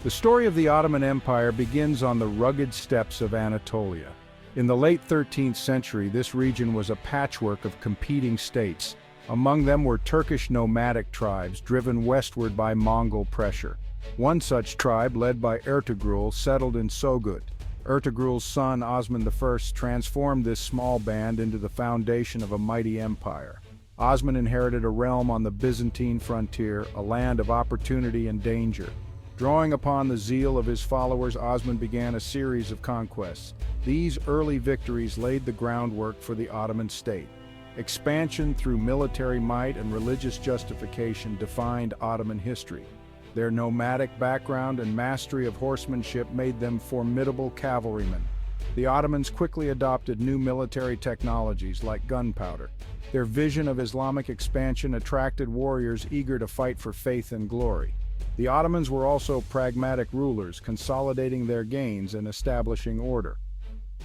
The story of the Ottoman Empire begins on the rugged steppes of Anatolia. In the late 13th century, this region was a patchwork of competing states. Among them were Turkish nomadic tribes driven westward by Mongol pressure. One such tribe, led by Ertugrul, settled in Sogut. Ertugrul's son, Osman I, transformed this small band into the foundation of a mighty empire. Osman inherited a realm on the Byzantine frontier, a land of opportunity and danger. Drawing upon the zeal of his followers, Osman began a series of conquests. These early victories laid the groundwork for the Ottoman state. Expansion through military might and religious justification defined Ottoman history. Their nomadic background and mastery of horsemanship made them formidable cavalrymen. The Ottomans quickly adopted new military technologies like gunpowder. Their vision of Islamic expansion attracted warriors eager to fight for faith and glory. The Ottomans were also pragmatic rulers, consolidating their gains and establishing order.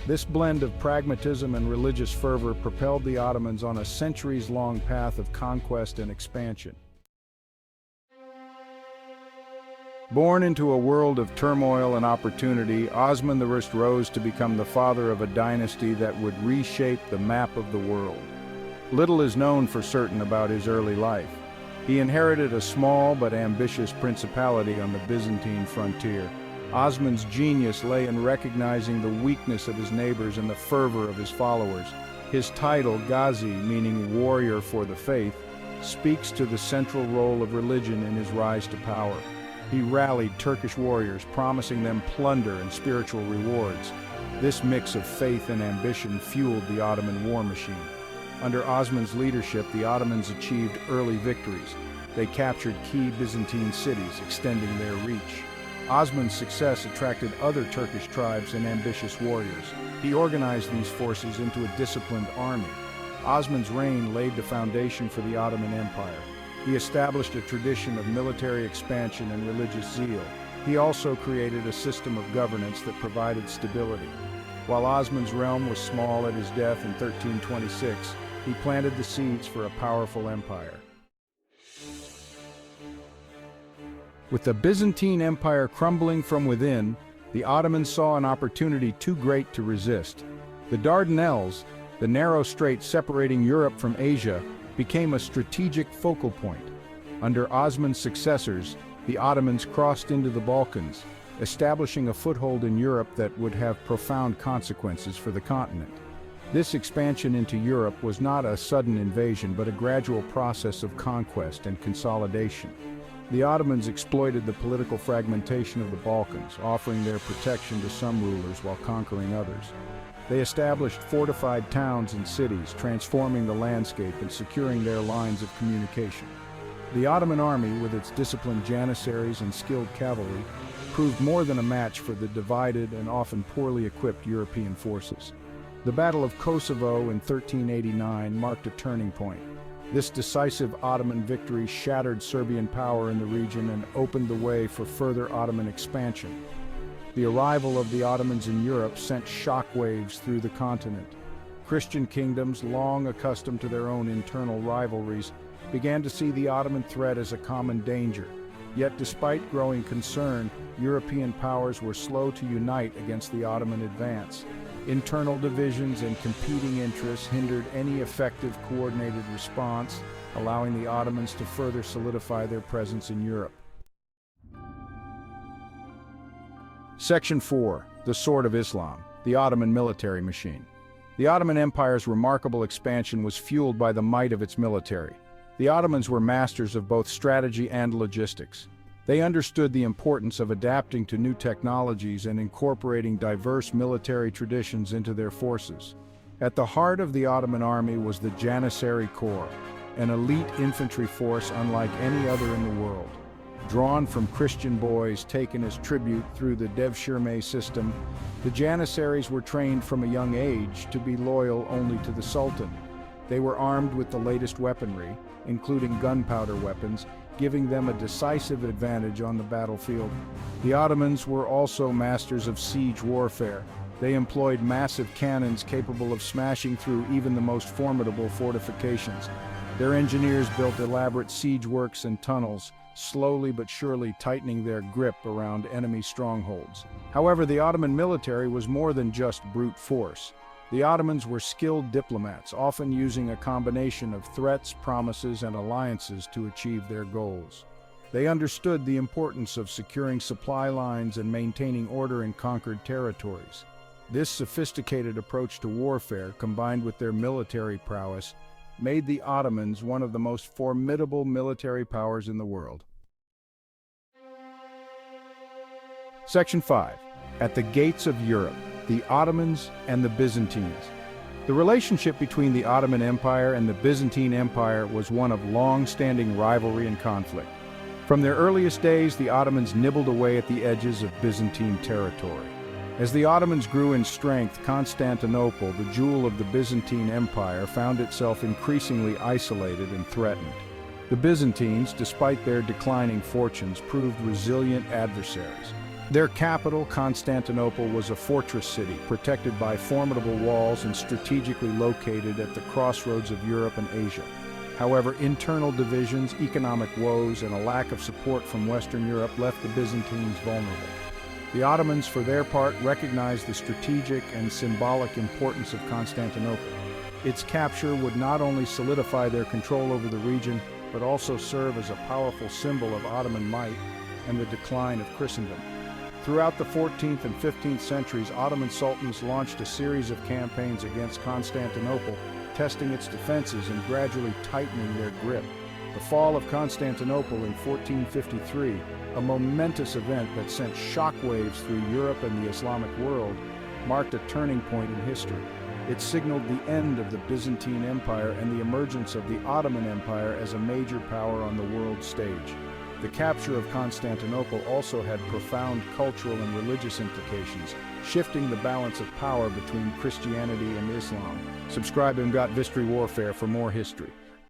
This blend of pragmatism and religious fervor propelled the Ottomans on a centuries-long path of conquest and expansion. Born into a world of turmoil and opportunity, Osman I rose to become the father of a dynasty that would reshape the map of the world. Little is known for certain about his early life. He inherited a small but ambitious principality on the Byzantine frontier. Osman's genius lay in recognizing the weakness of his neighbors and the fervor of his followers. His title, Ghazi, meaning warrior for the faith, speaks to the central role of religion in his rise to power. He rallied Turkish warriors, promising them plunder and spiritual rewards. This mix of faith and ambition fueled the Ottoman war machine. Under Osman's leadership, the Ottomans achieved early victories. They captured key Byzantine cities, extending their reach. Osman's success attracted other Turkish tribes and ambitious warriors. He organized these forces into a disciplined army. Osman's reign laid the foundation for the Ottoman Empire. He established a tradition of military expansion and religious zeal. He also created a system of governance that provided stability. While Osman's realm was small at his death in 1326, he planted the seeds for a powerful empire. With the Byzantine Empire crumbling from within, the Ottomans saw an opportunity too great to resist. The Dardanelles, the narrow strait separating Europe from Asia, became a strategic focal point. Under Osman's successors, the Ottomans crossed into the Balkans, establishing a foothold in Europe that would have profound consequences for the continent. This expansion into Europe was not a sudden invasion, but a gradual process of conquest and consolidation. The Ottomans exploited the political fragmentation of the Balkans, offering their protection to some rulers while conquering others. They established fortified towns and cities, transforming the landscape and securing their lines of communication. The Ottoman army, with its disciplined janissaries and skilled cavalry, proved more than a match for the divided and often poorly equipped European forces. The Battle of Kosovo in 1389 marked a turning point. This decisive Ottoman victory shattered Serbian power in the region and opened the way for further Ottoman expansion. The arrival of the Ottomans in Europe sent shockwaves through the continent. Christian kingdoms, long accustomed to their own internal rivalries, began to see the Ottoman threat as a common danger. Yet despite growing concern, European powers were slow to unite against the Ottoman advance. Internal divisions and competing interests hindered any effective coordinated response, allowing the Ottomans to further solidify their presence in Europe. Section 4. The Sword of Islam, the Ottoman military machine. The Ottoman Empire's remarkable expansion was fueled by the might of its military. The Ottomans were masters of both strategy and logistics. They understood the importance of adapting to new technologies and incorporating diverse military traditions into their forces. At the heart of the Ottoman army was the Janissary Corps, an elite infantry force unlike any other in the world. Drawn from Christian boys taken as tribute through the devshirme system, the Janissaries were trained from a young age to be loyal only to the Sultan. They were armed with the latest weaponry, including gunpowder weapons, giving them a decisive advantage on the battlefield. The Ottomans were also masters of siege warfare. They employed massive cannons capable of smashing through even the most formidable fortifications. Their engineers built elaborate siege works and tunnels, slowly but surely tightening their grip around enemy strongholds. However, the Ottoman military was more than just brute force. The Ottomans were skilled diplomats, often using a combination of threats, promises, and alliances to achieve their goals. They understood the importance of securing supply lines and maintaining order in conquered territories. This sophisticated approach to warfare, combined with their military prowess, made the Ottomans one of the most formidable military powers in the world. Section 5. At the Gates of Europe, the Ottomans and the Byzantines. The relationship between the Ottoman Empire and the Byzantine Empire was one of long-standing rivalry and conflict. From their earliest days, the Ottomans nibbled away at the edges of Byzantine territory. As the Ottomans grew in strength, Constantinople, the jewel of the Byzantine Empire, found itself increasingly isolated and threatened. The Byzantines, despite their declining fortunes, proved resilient adversaries. Their capital, Constantinople, was a fortress city, protected by formidable walls and strategically located at the crossroads of Europe and Asia. However, internal divisions, economic woes, and a lack of support from Western Europe left the Byzantines vulnerable. The Ottomans, for their part, recognized the strategic and symbolic importance of Constantinople. Its capture would not only solidify their control over the region, but also serve as a powerful symbol of Ottoman might and the decline of Christendom. Throughout the 14th and 15th centuries, Ottoman sultans launched a series of campaigns against Constantinople, testing its defenses and gradually tightening their grip. The fall of Constantinople in 1453, a momentous event that sent shockwaves through Europe and the Islamic world, marked a turning point in history. It signaled the end of the Byzantine Empire and the emergence of the Ottoman Empire as a major power on the world stage. The capture of Constantinople also had profound cultural and religious implications, shifting the balance of power between Christianity and Islam. Subscribe to emgotvHistoryWarfare for more history.